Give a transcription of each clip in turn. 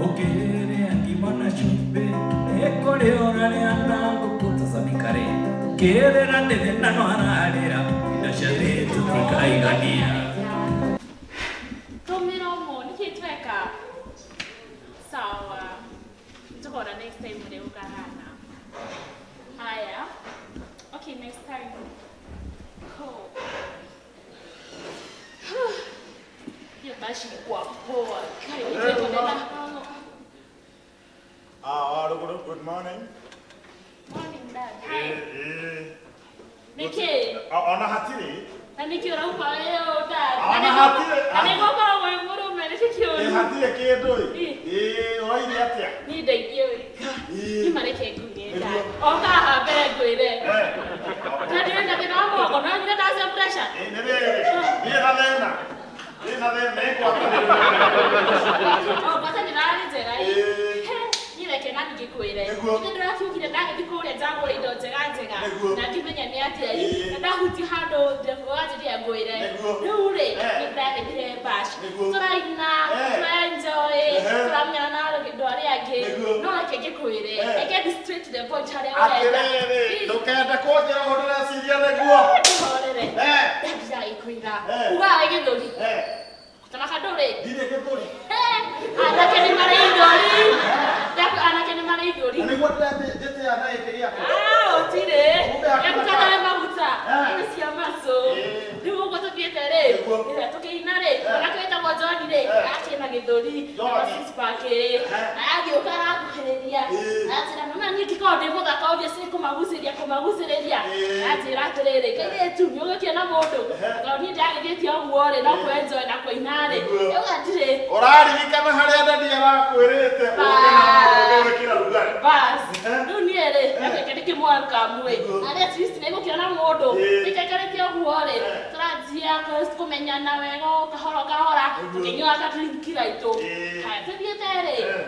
Ukihiri angimana chumbe ekore orale anango kutazamikare kerera ndene nano ararera indashare tutikaigania tomira omoni kitweka sawa tukora next time mure ukarana haya okay next time cool yo bashi kwa poa kai good morning. Morning, Dad. Hi. Niki. Ona hatiri. Niki ora upa leo, Dad. Ona hatiri. Niko kwa wewe mwana niki. Hatiri kiedoi. Oi ni atia. Ni ndeithie. Ni mareke ngunie, Dad. Oka habe ngwire. Dad enda bina moko, na ngira ndase pressure. Ni na kwa. Oh, bata ni rali zera. Reke nani gikwire ndio ndirakiukire ndagithikure njagura indo njega na ngimenya ni atia na ndahuti hando ndego ajiria ngwire riu ri ndagithire bash turaina enjoy turamenya na ndo ari angi no reke gikwire get straight to the point haria urenda ndukenda kunjira undu reciria niguo ndabira ikwira ugawe githuri Tamaka dore. Dile githuri. Anake ni marigori. Anake ni marigori. Ani what dete ya na ekeria. Otire. Yakutana maguta. Ni cia maso. Ni ugo tupiete re. Ira tukiinare. Nakweta kwa John re. Ati na githuri. Na six pack. Agioka akuhereria. Ati na mama ni kikode muthaka obia si kumaguciria. Ati ratirire. Kende tu ni ugokia na mundu. Kauni ndagithie oguo re na kwenjoy na kuina. Oraririkana haria ndani arakwirite ukena rugari bas nduniere nakekendike mwaka mwe ari at least nego kiona mundu nikekerete oguore turanjia kumenyana wega kahora tukinywa katurinkira itu haya tuthiete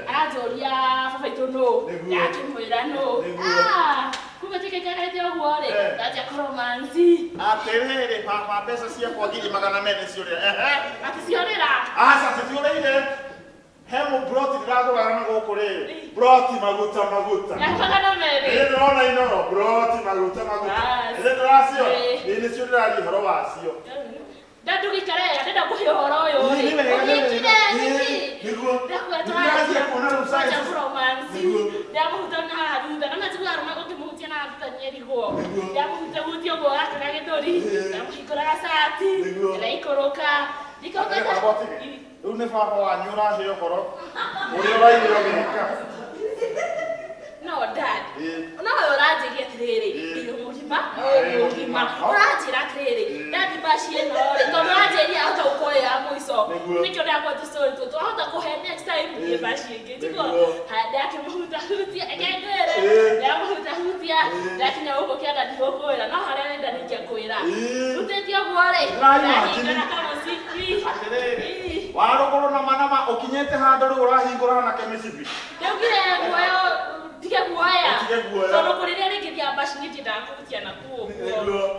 aranjoria baba itu no yakimwira no kumetekekerete oguore ndaja romansi atiriri papa pesa cia kwa ngiri magana mene ciuria ati ciorira sasa ciuria hemo broti ndagura na guku ri broti maguta yakagana mene ndona ino broti maguta ndo racio ni ciuria ri horo wacio Dadu gikare ndenda kuhe horo uyu ri niguo ndakwetwa kuona rusai romansi ndamutana thutha na matiga aruma ukimuhutia na thutha nyerigo ndamuhutia go akana githuri ndamuhingura gacati ndaikoroka ndikauka riu ni baba wanyu urahe horo uria uraire ogika no dad no urajiria atiriri iyo mugima urajira atiriri dad bashie no ri to urajiria hata ukoya mwiso nikyo ndakwa tu story tu hata kuhe next time ye bashie ngitiko hada kimuhutia egegere ndamuhutia lakini uko kiada ndikokwira no haria nenda nikia kwira utetia gwore ndahingana kama sikri atiriri waruguru na manama ukinyete handu ri urahingura hana kemicibi ndugire guoyo tige guoya tono kuriria rikithia bashi nitida kutia na kuo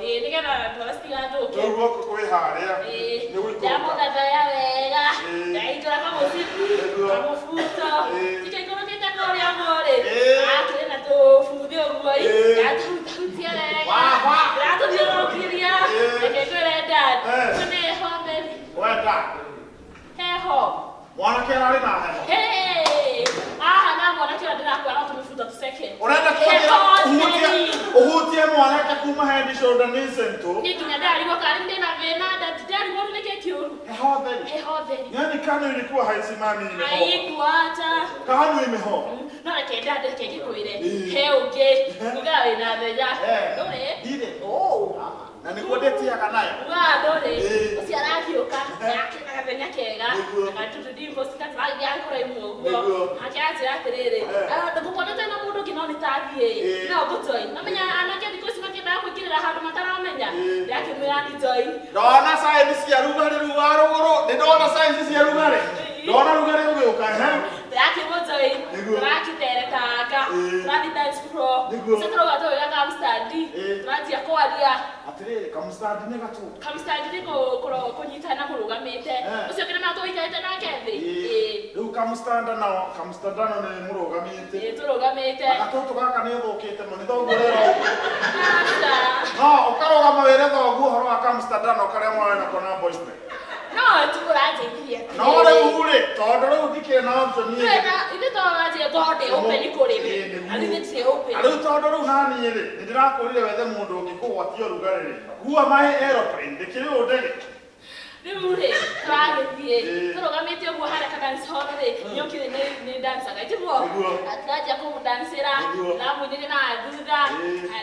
nigetha twastigatuke uguo kwi haria ni ndamugathaya wega ndaitũra kamuciku kamubuto tikaikorokete koria ngori akire na tubuthi uguo ndatahutia wega ndatũthiũrũrũkĩria reke ngwĩre dad nĩ hotheri wenda heho mwanake ararĩ na heho na mwanake ndĩrakwĩra no tũmĩbuta tũceke urenda uhutie mwanake kuma head shoulder ni sento ni kinya ndarigwo kari ndĩna thĩna ndarigwo nĩkĩ kĩũru heho theri yani kano ilikuwa haisimami haikuata kano imeho no reke ndandeke ngĩkwĩre he ũngĩ uga wĩna thenya ndũrĩ ndire na niguo ndĩtiaga nayo ndũrĩ ũcio aragiũka akĩna gathenya kega akatũtũndimbo cikatũragia kũraimu ũguo akĩanjĩra atĩrĩrĩ ndũkuonete na mũndũ ũngĩ no nĩtathiĩ no ngũjoin namenya anake thikũ ici makĩendaga kũingĩrĩra handũ mataramenya ndakĩmwĩra nĩ join ndona sign cia rugarĩ rũa rũgũrũ nĩ ndona sign cia rugarĩ ndona rugarĩ rũgĩũka ndakĩmũjoin oi. Raki tere kaka. Radi dance floor. Setro gato ya kamstandi. Radi yakwalia. Atire kamstandi ne gato. Kamstandi ne ko nyitana murugamite. Ucio kina mato ikaite na kethi. Riu kamstanda na kamstandano ne murugamite. Turugamite. Gatoto gaka ne thokite no ni thongo rero. Asa. No, ukarogama were thogu horo wa kamstandano karia mwana na kona boys ne. No, tukurateithia. No riu ri, tondu riu ndike na option ni. Ine turateithia tondu open kuri we. Alithie open. Riu tondu riu nani ri, ndirakurire wethe mundu ungikugwatia rugariri. Kuwa mahe aeroplane ndikiri udege. Riu ri, turageithie. Turugamite uguo haria ka dance hall ri, nyokire ni dancer gaitiguo. Atiraja ku dancera, na mwinire na thutha.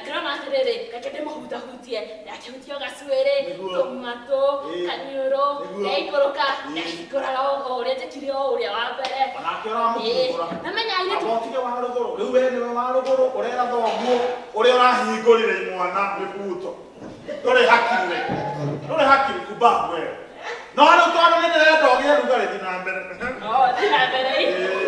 Ndirona atiriri, reke ndimuhutahutie. Ndakihutio gacwiri, tomato, kanyuro, ikoroka, ikoroka uria njikire uria wa mbere. Anakira mukura. Namenya ile tu. Abotige wa ruguru, riu we ni wa ruguru urera thoguo, uria urahingurire mwana mibuto. Ndore hakiri kuba we. No ari utwana nene rero ogie rugari dina mbere. Dina mbere.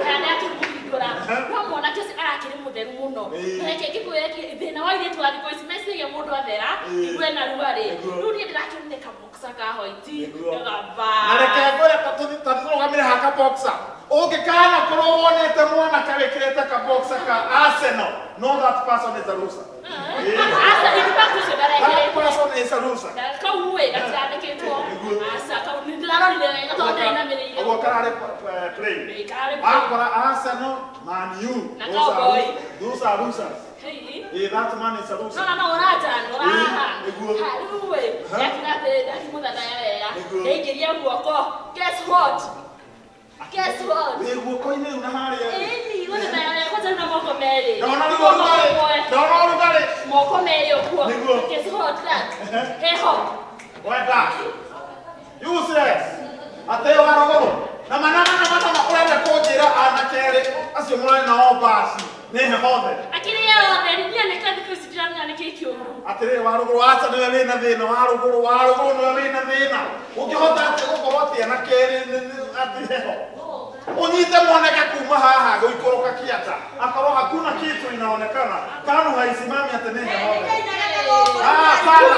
Kana akimukura. No mwana kesi arakiri mutheru muno. Reke gikuye thina wa ile twari ko message ya mundu athera, igwe na rugari. Riu ni ndirakimne ka boxa ka hoiti. Gaba. Areke ngoya taturugamire haka boxa. Ungikana korwo wonete mwana karekirete ka boxa ka Arsenal. No, that person is a loser. Asa ipakuze That person is a loser. Kauwe gatandikitwo. Asa kaundirarorire gatonda ina mirire. Ogo karare play. Akora Arsenal, Man U. Those are losers. Hey, that man is a loser. No, oraha. Haruwe. Yakina ya. Egeria guoko. Guess what? Wewe uko ine unaharia. Wewe na kwanza una moko meli. Naona rugari. Moko meli okuo. Guess what that? Hey ho. What that? Useless. Ate warogoro. Na manama kurenda kujira anakere. Asio mwana na obasi. Nehe hothe. Akiri yothe ni kandi kusitirana ni kikyo. Atire warogoro asa ni wewe na thina warogoro ni wewe na thina. Ukihota gukorwo ati anakere atiheho. Unyite mwaneka kuma haha guikoroka kiata. Akorwo hakuna kitu inaonekana. Tano haisimami atenehe hothe. Sana.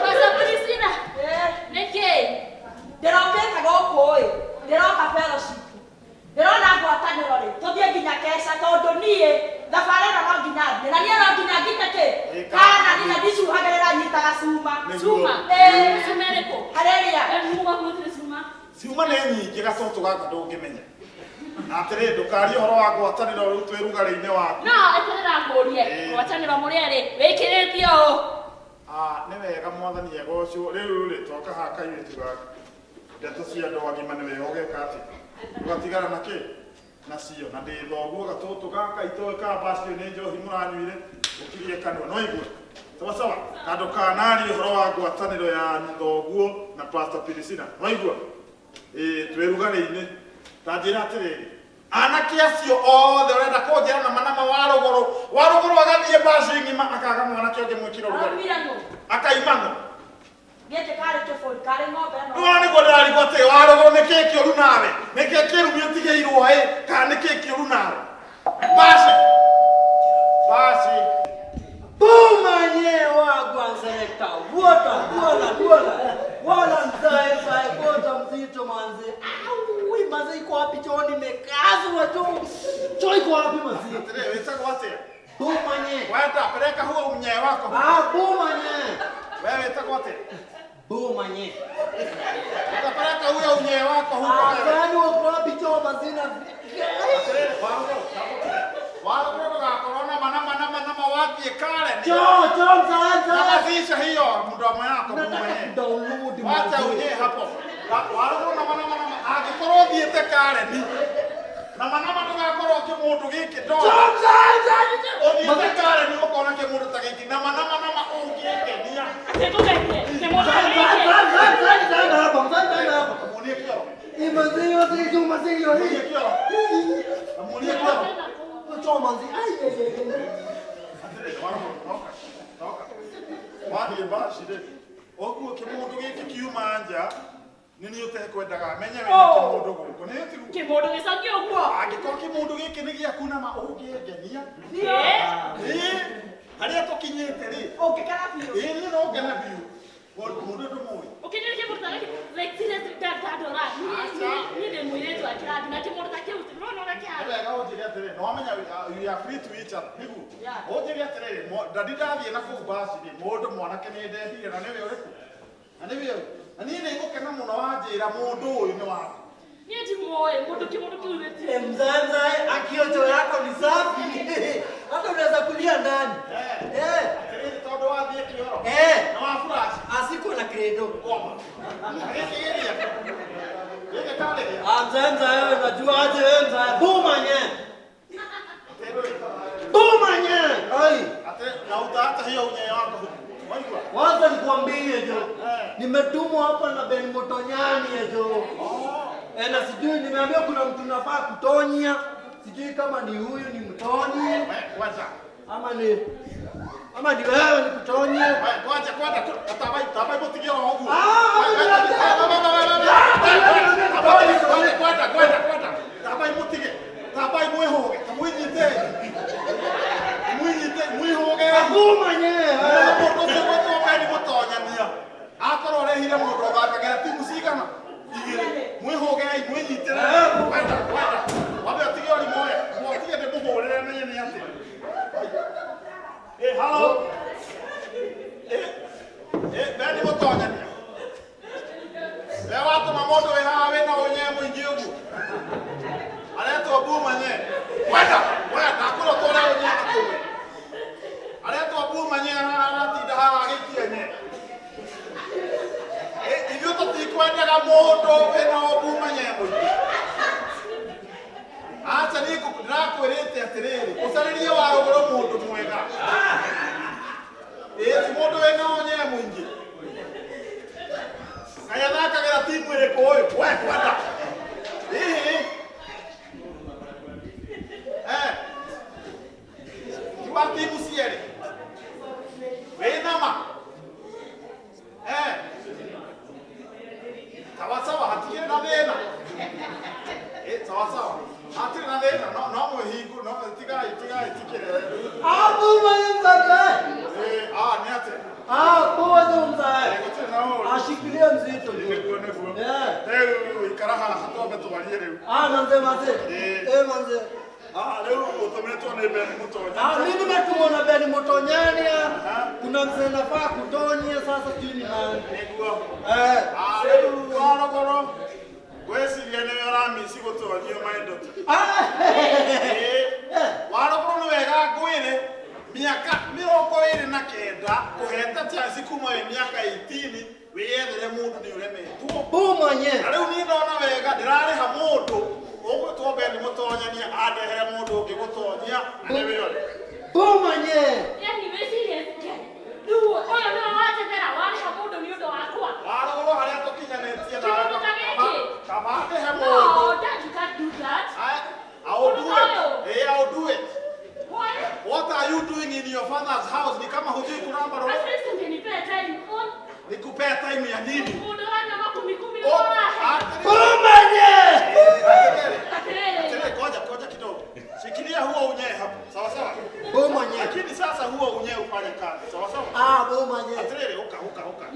Pasa Priscila. Neke. Ndiroketa gukui. Ndiroka fellowship. Ndirona ngwataniro ri. Tuthie nginya kesha tondu nie thabari ĩno no nginya thie. Na nie no nginya ngitete. Kana nina ndicuhagĩrĩra nyitaga cuma. Cuma. Sumereko. Haleluya. Mungu akuthire cuma. Ciuma nĩ nyingĩ gacoto gaka ndũngĩmenya. Na atĩrĩ ndũkarie ũhoro wa ngwatanĩro rĩu twĩ rugari-inĩ waku. No, eterera ngũrie. Ngwatanĩro mũrĩarĩ wĩkĩrĩtio ũũ. Nĩ wega mwathani egocwo rĩu rĩ twoka haha kairĩtu gaka. Ndeto cia andũ agima nĩ wega ũgeka atĩ. Ũgatigara na kĩ? Nacio na ndĩ thoguo gatũtũ gaka itoĩ ka bacio nĩ njohi mũranyuire ũkirie kanua no igue. Sawa kando kanari ũhoro wa ngwatanĩro ya thoguo na Pastor Priscilla no igue. Twĩ rugari-inĩ ta njĩra atĩrĩrĩ. Anake acio othe ũrenda kũnjĩra na manama warũgũrũ agathiĩ baci ng'ima akaga mwanake ũngĩ mwĩkĩra rugari. Akaimano. Gete kare tofauti kare ng'ombe no. Nĩ wani godari gote warũgũrũ nĩkĩ kĩũru nawe. Nĩkĩ kĩrumio tigĩirwo kana nĩkĩ kĩũru nawe. Baci. Bumanye wagwa selekta. Wala mzee bota mzito manze. Ui manze iko wapi choni mekazwa tu. Choi iko wapi manze? Atĩrĩ wĩtagwo atĩa? Bumanye. Wenda peleka huo mnyae wako. Bumanye. Wewe wĩtagwo atĩa? Bumanye. Utapeleka huyo mnyae wako huko. Kwani uko wapi choo mazina? Warũgũrũ ndũgakorwo na wathie kare. Choo mzaanza. Nazisha hiyo mdomo yako mwenyewe. Download Wacha unye hapo. Warũgũrũ na angĩkorwo thiĩte kare ni. Na manama ndũgakorwo kĩmũndũ gĩkĩ ndora. Choo mzaanza. Ũthiĩte kare ni ũkona kĩmũndũ ta gĩkĩ na manama ũngĩkenia. Kamuonie kĩoro. Imaziyo si maziyo Kamuonie kĩoro. Kamuonie kĩoro. Choo manzi. Wathiĩ baci rĩ, ũguo kĩmũndũ gĩkĩ kiuma nja Nini utekwendaga menye wena kimundu guku ni utigu kimundu gicokio guo angiko kimundu giki ni gia kuna ma ungengenia haria tukinyite ri Ukikana biũ. ni no ngena biu mundu ndumuri ukinyire kimundu taki like seriously dadora ni de mwiretu akirathi na kimundu taki utirona na kia wega ujiria atiri no amenya you are free to each other nigu ujiria atiri ndadi ndathie na ku basi ni mundu mwanake ni ndehire na niwe uriku na niwe na ni ngukena muno wanjira mundu uyu ni wako ni ati moyo mundu kimundu kiureti Mzanza akiocho yako ni safi. Hata unaweza kulia ndani. atiri todo wathie kioro na wafurashi Asiko na credo. koma ikiria yeke kale Mzanza wewe unajua aje wewe Mzanza. Bumanye. Bumanye. Ai. na utata hiyo unye wako waigwa Wacha nikwambie jo. Nimetumwa hapa na Ben Motonyani jo. Na sijui nimeambiwa kuna mtu nafaa kutonya. Sijui kama ni huyu ni mtonyi kwanza ama ni wewe ni kutonye. kwanza tabai botigia wangu kwenda tabai botige tabai mwehoge kamwinyite mwihoge Bumanye. ni mutonyania akorwo rehire mundu thakagera timu cigana igiri mwihoge mwinyitire kwenda wabe atige ori moya mwatige de muhurire menye ni ati hello beni mutonyania watu mamondo we hawa wena onye mwingi ugu aretwo Bumanye kwenda akoro tore onye akuwe aretwo Bumanye aratinda haha gikienye ithuĩ tũtikwendaga mũndũ wĩna Bumanye mũingĩ aca ndĩrakwĩrĩte atĩrĩrĩ ũcarĩrie wa rũgũrũ mũndũ mwega ti mũndũ wĩna onye mũingĩ kaĩ athakagĩra timu ĩrĩkũ ũyũ kwenda tiwa timu cierĩ wĩnama sawa hatikire na thina sawa hatire na thina no mwihingu no tigai tikire Bumanye Mzanza. ni ate Bumanye Mzanza. Ashikilie mzito jo. leo ikara haha tobe tubalie leo Manze. Manze. leo utometwa na Ben Mutonyani Mimi nimetumwa na Ben Motonyani. Kuna mzee nafaa kutonya sasa sijui ni nani. niguo leo warogoro gweciria nĩ ũramisi gũtonyio maindo warogoro nĩ wega ngwĩre miaka 29 kũheta chance kuma wĩ miaka 18 wĩyethere mũndũ nĩ ũremetwo Bumanye. na rĩu niĩ ndona wega ndĩrarĩha mũndũ ũgwĩtwo Ben Mutonyania andehere mũndũ ũngĩ gũtonyia na nĩwe ũrĩ Bumanye yani we serious du oyo no wachethera wariha mundu ni undu wakwa warogoro harĩa tũkinyanĩtie kimundu kagiki kamande he no mũndũ dad you can't do that I'll do it. why What are you doing in your father's house? Ni kama hujui kuramba roho. at least ungenipea time on Nikupea time ya nini? mundu wana makumi kumi na wahe Bumanye. Atere koja kidogo. Shikilia huo unye hapo. Sawa sawa. Bumanye. Lakini sasa huo unye ufanye kazi. Sawa sawa. Bumanye. Atere uka.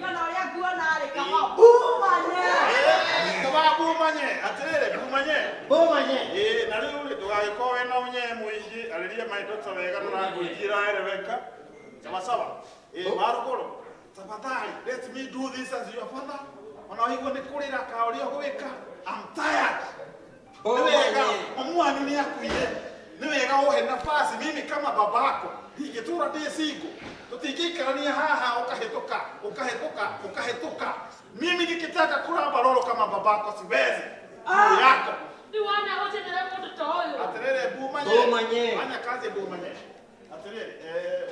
Yona uria nguona arĩ kama Bumanye. Kama Bumanye. Atere Bumanye. na rĩu ndũgagĩkorwo wĩna unye mũingĩ arĩrie maitho wega na ngũingira Rebeka. Sawa sawa. Maruguru. Tafadhali, let me do this as your father. Wanaoigwa nĩ kũrĩra kaũria gwĩka. I'm tired. Ni wega omwana ni akuire. Ni wega uhe nafasi mimi kama babako. Ingetura ndĩ single. Tutingiikarania haha ukahetoka. Mimi nikitaka kuramba roro kama babako siwezi. Ni yako. ni wana wachethera mundu ta uyu Aterere Bumanye. Fanya kazi Bumanye. Aterere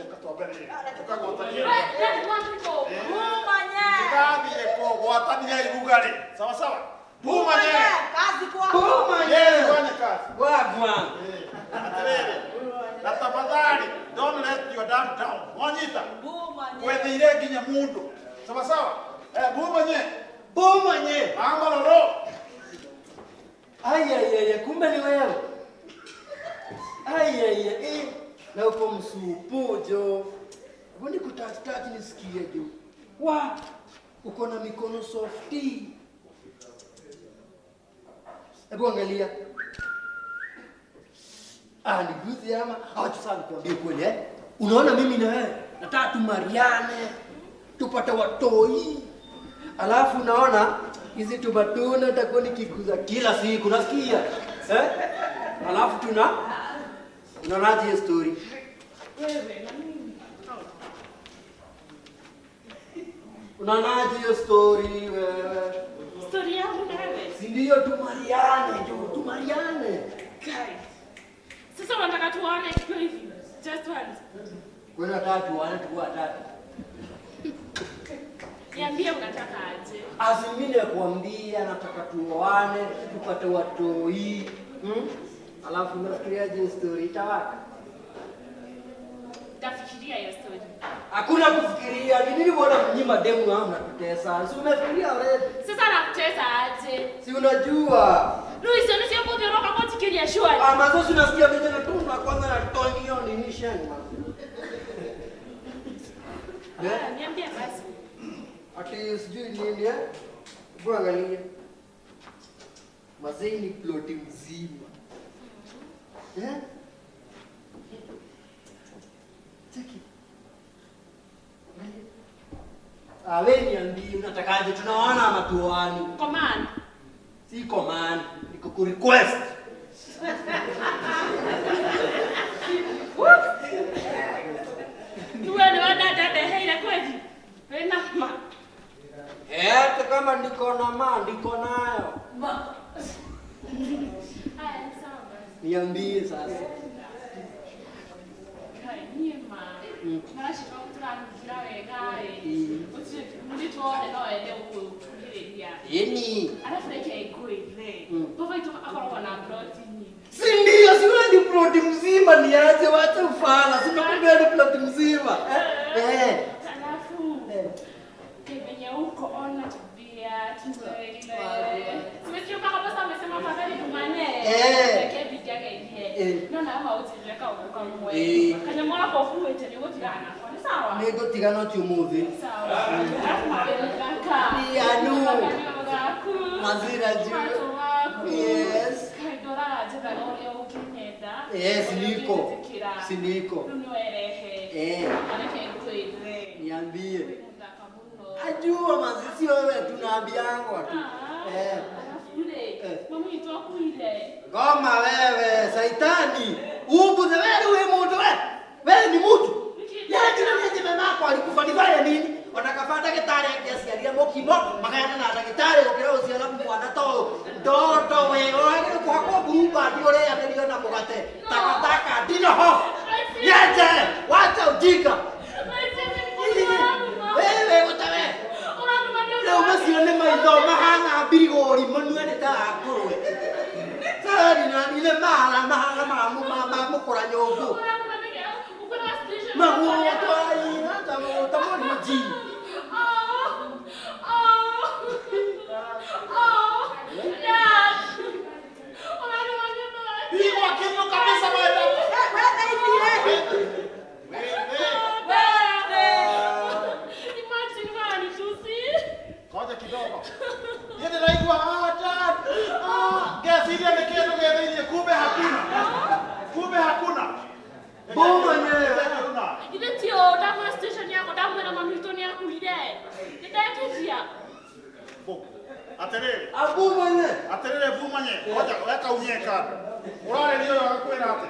ukatwambere. Ukagotania. dad want to go Bumanye. Tigathie kũgwatania irugari. Sawa sawa. Bumanye. Kazi kwako. Bumanye. Fanya kazi. Wagwan. Aterere. Na tafadhali don't let your dad down. Wanyita. Bumanye. Wetheire nginya mundu. Sawa sawa. Bumanye. Boma nye. Angololo. Ai, kumbe ni wewe. Ai, na uko msupu jo. Mbona kutati nisikie jo. Wa, uko na mikono softi. Hebu angalia. Ni guzi ama acha sana kuambia kweli Unaona mimi na wewe nataka tumariane, tupate watoi. Alafu unaona hizi tubatuna takuwa nikikuza kila siku nasikia. Alafu unaonaje hiyo story? Wewe na mimi. Unaonaje hiyo story wewe? Story yangu na wewe. Si ndio tumariane. Guys. Sasa unataka tuone kitu hivi. Just once. Kwa nataka tuone tukua tatu. Niambie unataka aje? Azimine kuambia nataka tuoane, tupate watoi. Alafu unafikiriaje story itawaka? Tafikiria hiyo story. Hakuna kufikiria. Ni nini bwana mnyima demu wangu nakutesa? Si umefikiria already? Sasa nakutesa aje? Si unajua. Luis, unasikia pote roka kwa tiketi ya shwari. Mazoezi nasikia vile na tuna kwanza na toni hiyo ni mission. Niambie basi. Ati sijui nini Bwana angalia. Mazee ni plot mzima. Cheki. Wewe niambie unatakaje? Tunaona ama tuoani? Command. Si command, niko ku request. Tuwe ni wadada hela kweli. Wena ma. Hata kama niko nayo. Haya sawa. Niambie sasa. Hai ni ma. Marashi kwa kutura wegae. Mlituone no ende ukuliria. Yeni. Alafu yake iko ile. Baba itu akora na protein. Si ndio, si wewe ni plot mzima niaje wacha ufala. Si nakwambia ni plot mzima. Alafu kwenye huko ona tabia tuzoele. Tumesikia kama boss amesema fadhali tumane. Yake bidia yake. Nona hama utileka uko mwe. Kanya mwana kwa kuete ni wotigana. Kwa sawa? Ni gotigana ti umuthi. Sawa. Alafu mapeleka. Ni anu. Mazira juu. Yes. Kaidora ajeza ole ukinyenda. Yes, niko. Siniko. Nunuerehe. Anake kuile. Niambie. Ajua mazisi wewe tunaambiangwa tu. Mama itwa kuile. Goma wewe, saitani. Ubuze wewe mtu wewe. Wewe ni mtu. Yeye ndio mama yako alikufa nifanye nini? Wanakafata kitare kiasi ya mokimo, makana na daktari ukira usiala mwana to. Ndoto wewe kwa kwa buba ndio leo ndio na mugate. Takataka dino ho. Yeje, wacha ujinga. Wewe utawe. Leo masione maitho mahana birigori manuene ta akorwe. Sasa ni ile mahana mukora nyongo. Mamu toi na tamu maji. Hiyo kitu kabisa wewe. Ngoja kidogo. Yeye anaitwa dad. Gesi ile nikienda ngere kumbe hakuna. Boma nyewe. Ile tio damu station yako damu na mamilitoni yako ile. Nitakutia. Aterere. Abumanye. Aterere bumanye. Ngoja weka unyeka. Urale ndio akakwenda ate.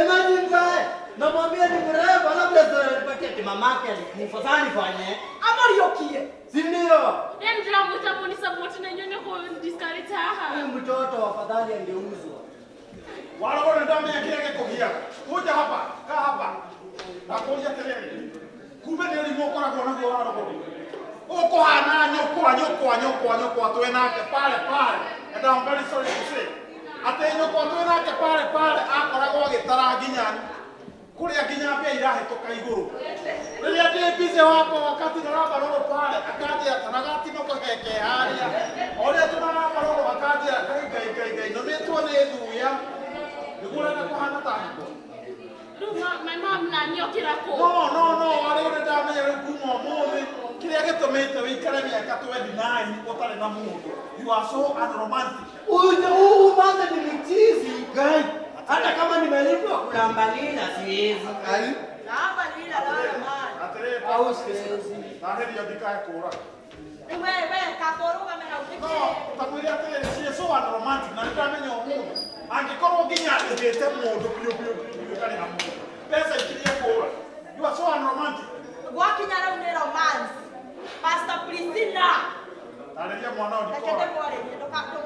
Imagine guy. Namwambia ni mrembo labda paketi mamake alikufa sana fanye. Amariokie. Si ndio? Ndio mtamoni support na nyonyo kwa discourage haha. Huyu mtoto afadhali angeuzwa. Wala wala ndani ya kile kikogia. Kuja hapa, kaa hapa. Nakuja terere. Kumbe ndio limokora kwa nako wala kwa. Uko hana nyoko atwe nake pale. And I'm very sorry to say. Ate nyoko atwe nake pale akoragwo agitara nginyani. Kuria nginya pia irahetoka iguru. Rĩrĩa ndĩ busy hapo wakati naramba roro pale akaja atanagati no kwa reke haria ole tuna maroro bakati kai no me tuone duya nikula na kuhana tango my mom na nyokira ko no ale ole dame ya kumo mome kile getomete wikara miaka 29 otale na mundu you are so unromantic Umanza ni mchizi gai. Hata kama nimelipwa kulambalina siwezi. Ai. Naomba nila lala man. atere Au siwezi. taheri ya dikae kora Wewe kakoroga mena no utike. takwiri atere si so unromantic na ndamenya omundu angikorwo nginya ndete mundu pio kali na mundu pesa ikirie kora you are so unromantic Wakinya leo ni romance. Pastor Priscilla. tareria mwana odi Nakete kora mwale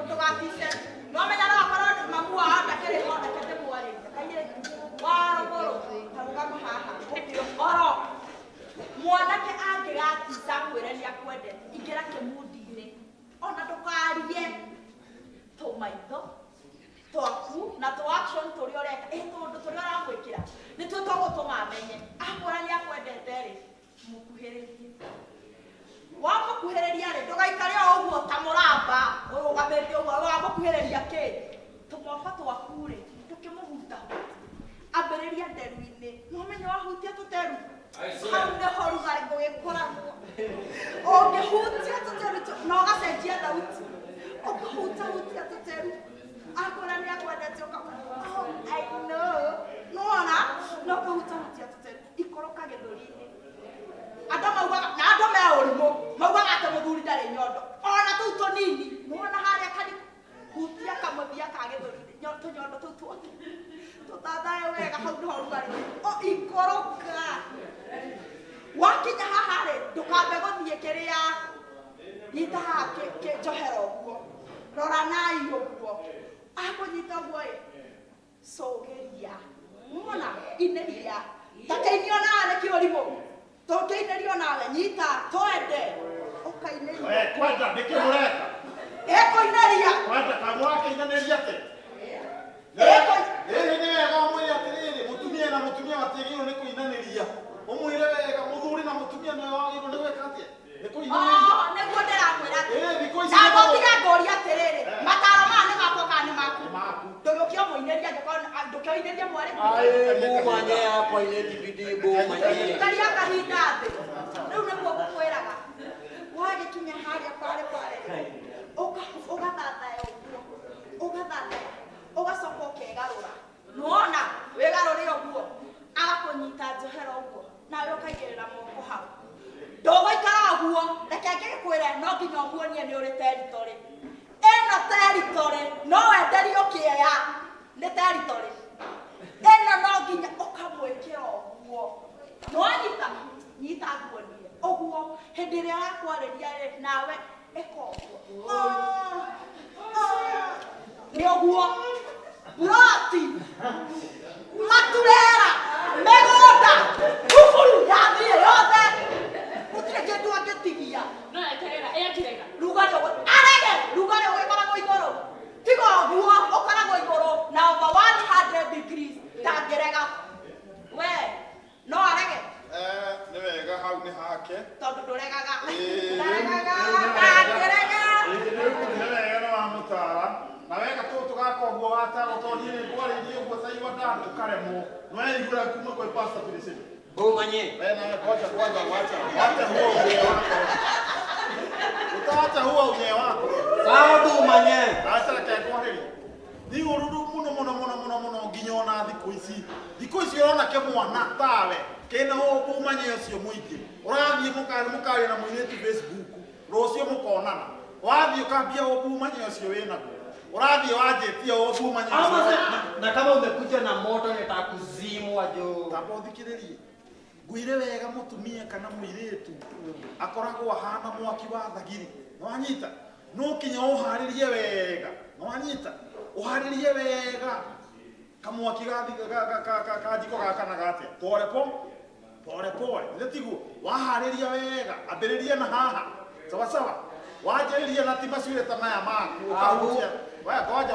tukatise. No menya na akoro mamua hata kile kwa nakete mwale. Kaire waro koro. Tamuka haha. Oro. Mwanake angĩgatiza kwĩrania kwende ingĩra kĩmudi-inĩ ona ndũkarie tũmaitho twaku na tũ action tũrĩa ũreka tũndũ tũrĩa ũramwĩkĩra nĩtuo tũgũtũma amenye akwĩrania kwendete-rĩ mũkuhĩrĩrie wamũkuhĩrĩria-rĩ ndũgaikare o ũguo ta mũramba ũrũgamĩte ũguo wamũkuhĩrĩria kĩ tũmoko twaku-rĩ tũkĩmũhuta ambĩrĩria nderu-inĩ nomenya wahutia tũteru hau nĩho rugarĩ gũgĩkoragwo ũngĩhutia tũteru na ũgacenjia thauti ũkahutahutia tũteru akwĩrania kwendete I know nona no ũkahutahutia tũteru ikoroka gĩthũri-inĩ andũ maugaga na andũ me ũrimũ maugaga atĩ mũthuri ndarĩ nyondo ona tũu tũnini nona harĩa kani hutia kamũthia ka gĩthũri-inĩ tũnyondo tũu twake tũtathayo wega hau nĩho rugarĩ ikoroka wakinya haha-rĩ ndũkambe gũthiĩ kĩrĩa nyita haha kĩnjohera ũguo rora nai ũguo akũnyita ũguo-ĩ cũgĩria mona inĩria ta kĩinio nawe nĩ kĩũrimũ tũkĩinĩrio nawe nyita twende ũkainĩria kwenda ndĩkĩmũreka ĩkũinĩria kwenda kamwake inanĩria atĩ Rĩrĩ nĩ wega ũmwĩre atĩrĩrĩ mũtumia na mũtumia matiagĩrĩirwo nĩ kũinanĩria ũmwĩre wega mũthuri na mũtumia nĩwe wagĩrĩirwo nĩ gwĩka atĩa nĩ kũinanĩria nĩguo ndĩrakwĩra thikũ ici ndagũtiga ngũria atĩrĩrĩ mataro maya nĩ makwa kana nĩ maku ndũgĩũkio mũinĩria ndũkĩoinĩria mwarĩ Bumanye hapa ile DVD bumanye. karia kahinda thĩ rĩu nĩguo ngũkwĩraga wagĩkinya harĩa pale ũgathathaya ũguo ũgathathaya ũgacoka ũkegarũra nona wĩgarũre ũguo agakũnyita njohera ũguo nawe ũkaigĩrĩra moko hau ndũgũikara ũguo reke ngĩkwĩre no nginya ũmuonie nĩ ũrĩ teritorĩ ĩno teritorĩ no wenderio kĩeya nĩ teritorĩ ĩno no nginya ũkamwĩkĩra ũguo nwanyita nyita nguonie ũguo hĩndĩ ĩrĩa arakwarĩria nawe ĩka ũguo nĩ ũguo buroti maturera mĩgũnda kuburu yathire yothe gũtirĩ kĩndũ angĩtigia no eterera ekirega rugarĩ arege rugarĩ ũgĩkoragwo igũrũ tiga ũguo ũkoragwo igũrũ na over 100 degrees ndangĩrega we no arege nĩ wega hau nĩ hake tondũ ndũregaga Ĩĩ. ndangĩrega nĩ wega nĩ wamũtara na wega tũgaka ũguo watarwo tondũ niĩ nĩ ndwarĩirie ũguo taigua ndandu karemwo nĩweigũra kuma kwĩ Pastor Priscilla Bumanye. nawe kwanza wacha huo unye wako utawacha huo unye wako Sawa bumanye. acha kekwarĩria nĩ ũruru mũno nginya ona thikũ ici ũrona kĩmwana tawe kĩna ũbumanye ũcio mũingĩ ũrathiĩ mũkaria na mũirĩtu Facebook rũciũ mũkonana wathiĩ ũkambia ũbumanye ũcio wĩnaguo ũrathiĩ wanjĩtie ũbumanye ũcio Na kama umekuja na moto nitakuzimwa jo. tamba ũthikĩrĩrie ngwĩre wega mũtumia kana mũirĩtu akoragwo ahana mwaki wa thagiri nĩwanyita no kinya ũharĩrie wega nĩwanyita ũharĩrie wega kamwaki kanjiko gaka na gate pole nĩ tiguo waharĩria wega ambĩrĩria na haha sawa wanjĩrĩria na ti macuĩrĩ ta maya maku ũkahutia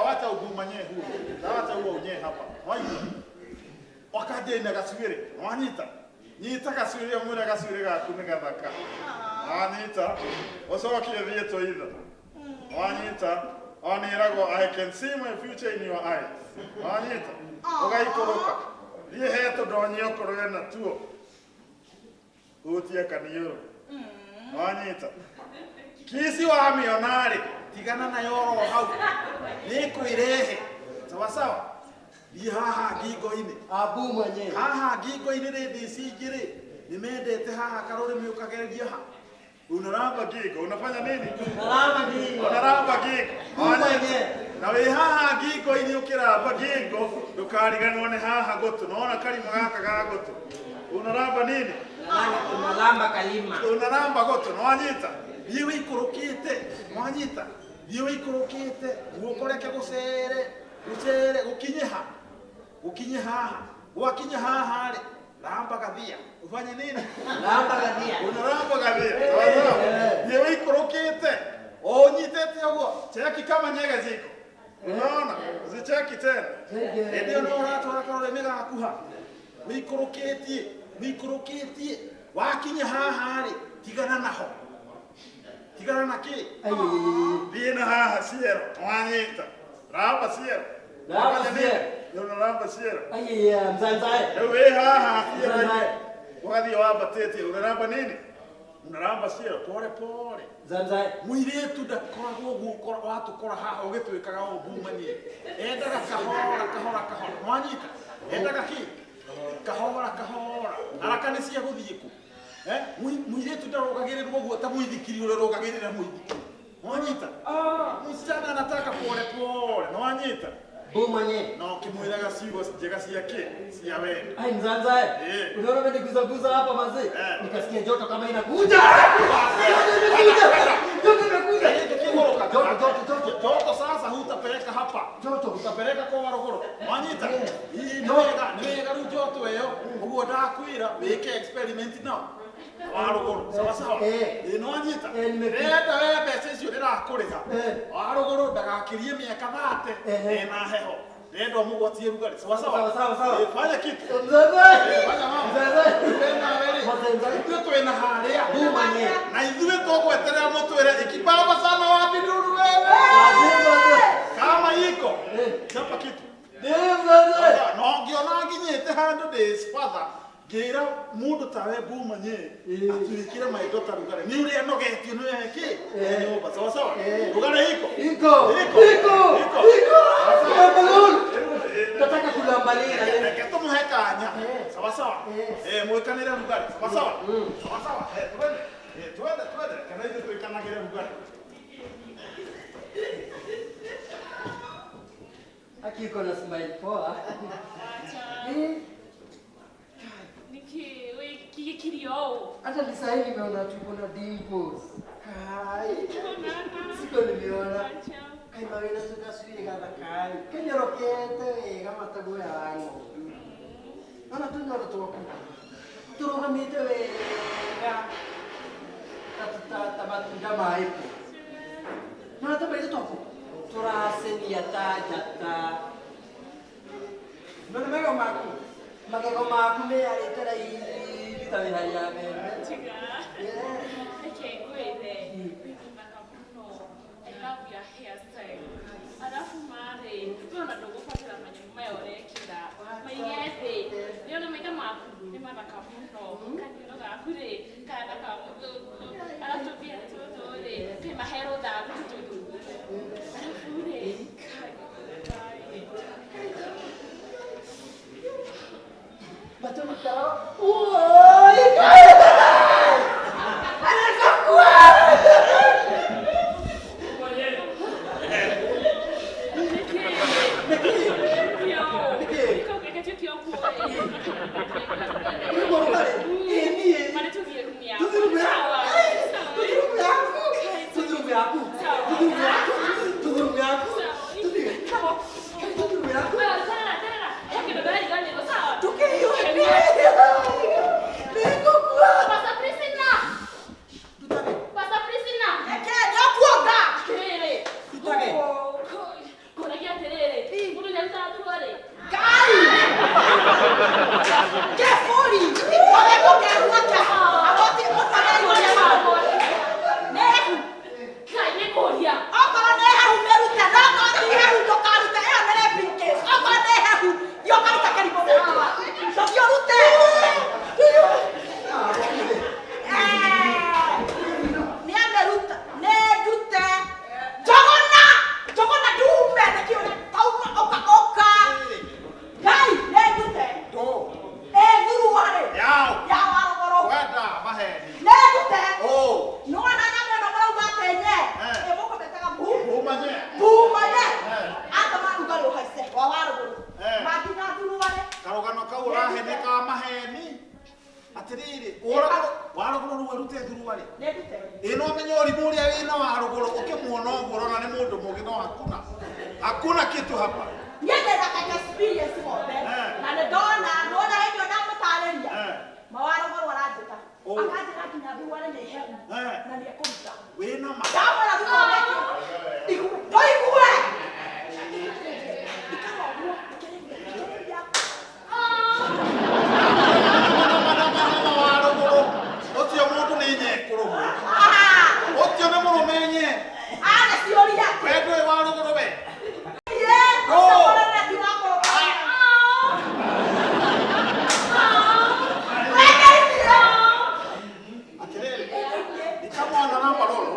wacha ubumanye huo wacha huo unye hapa waigua wakaje na gacuĩrĩ wanyita nyita gacuĩrĩ mwĩre gacuĩrĩ gaku nĩ gathaka Anita, osoki evieto either. Anita, onirago, I can see my future in your eyes. Anita, ogai koroka. Vie heto donyo korena tuo. Utia kaniyoro. Anita. Kisi wa mionari, tigana na yoro hau. Niku irehe. Sawa sawa. Vie haha gigo ine. Abu mwenye. Haha gigo ine re DC gire. Nimendete haha karore miukagereria ha. Unaramba gigo, unafanya nini? Unaramba gigo. Unaramba gigo. Mwenye. Na we haha gigo ini ukiramba gigo, ndukariganwo ni haha gotu. Naona kalima gaka ga gotu. Unaramba nini? Unaramba kalima. Unaramba gotu, nwanyita. Thiwe ikurukite, nwanyita. Thiwe ikurukite, ukoreke gucere, gukinye ha. Gukinye haha. Wakinye haha ri. Ramba gathia. Ufanye nini? Ramba gathia. Unaramba gathia. Sawa. Thiwe ikurukite. Onyitete ugo. Cheki kama nyega ziko. Unaona? Usicheki tena. Ndio naona twakarore megakuha. Wikuruketie. Wakinye haha ri. Tigana naho. Tigana naki. Bina haha siero. Wanyita. Ramba siero. Ramba siero. Ndio ramba siero. Mzanzae. Ewe haha siero. Wadi wabatete. Unaramba nini? Unaramba siero pole pole. Zanzae. Muiretu ndakoragwo gukora watukora haha ugitwikaga ubumanie. Endaga kahora. Mwanyita. Endaga ki? Kahora. Arakanisia guthiiku. Muiretu ndarogagirirwo guo ta muithikiri ure rogagirira muithikiri. Mwanyita. Msichana anataka pole. Mwanyita. Mwenye. No kimwiraga sigo njega ciake cia wendo. Ai Mzanzae. Unaona mimi nikuzaguza hapa mazee. Nikasikia joto kama inakuja. Joto sasa hutapeleka hapa. Joto utapeleka kwa Warogoro. Mwanyita. Hii ni wega joto weyo. Ugo ndakwira weke experiment now. Warogoro. Sawa. No Mwanyita. Renda wewe mbeca cio ndirakuriha. Warogoro ndagakirie miaka 30 na heho. Ndio mugwatie rugari. Sawa. Fanya kitu. Fanya mambo. Ndio twena haria. Mwenye. Na ithuĩ tũgweterera mũtwĩre ikibaba sana wapi nduru wewe. Kama iko. Chapa kitu. No ngiona nginyite handu ndĩcipatha. Ngira mundu tawe Mwenye. Atwikire maitota rugari. Ni uri anogetio ni weki. Nyumba sawa. Rugari iko. Nataka kulambalia. Keto muhekanya. Sawa. Mwekanira rugari. Sawa. Sawa. Twende. Kana hizo tuikanagire rugari. Akiko na smile poa. Kirio. Hata nisahii nimeona tuko na dimples. Kai. Siko nimeona. Kai mawina tukasubiri kata kai. Kenya rokete kama tago yangu. Nana tunyoro tuwaku. Turuga mite wega. Tabatunda maipo. Nana tabaito toko. Turase jata. Nana mega maku. Magego maku me aletera Tali haya bebe. Chica. Okay, great day. I love your hairstyle. Alafu mare, tuona dogo fatira manyuma yore kida. Mayete. Yo no mega maku. Ni mara kamuno. Kanyo ga kure. Kada kamuno. Alafu pia totore. Pema hero da tutu. Alafu re. Betul kau. Ini waruguru ruwe rute thuruari Nĩ ndute. ino menye ũrimũ ũrĩa wĩna waruguru ũkĩmuona ũguo ũrona nĩ mũndũ mũgĩ no hakuna kitu hapa Niĩ ndĩna ka experience ng'ombe. Na nĩ ndona nĩwona hĩndĩ ĩyo ndamũtarĩria. Mawaruguru aranjĩta. Akanjĩra nginya thuruarĩ nĩ hehu. Na nĩ ekũruta. wĩna ma Ndamwĩra thuruarĩ ndoigue. ũcio mũndũ nĩ nyekũrũmũ ũcio nĩ mũrũmenye Ana ciũria. we ndũĩ waruguru we ikamwana na maroro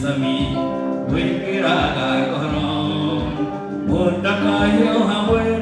Sami, we kiraga kono, mundaka yo hamwe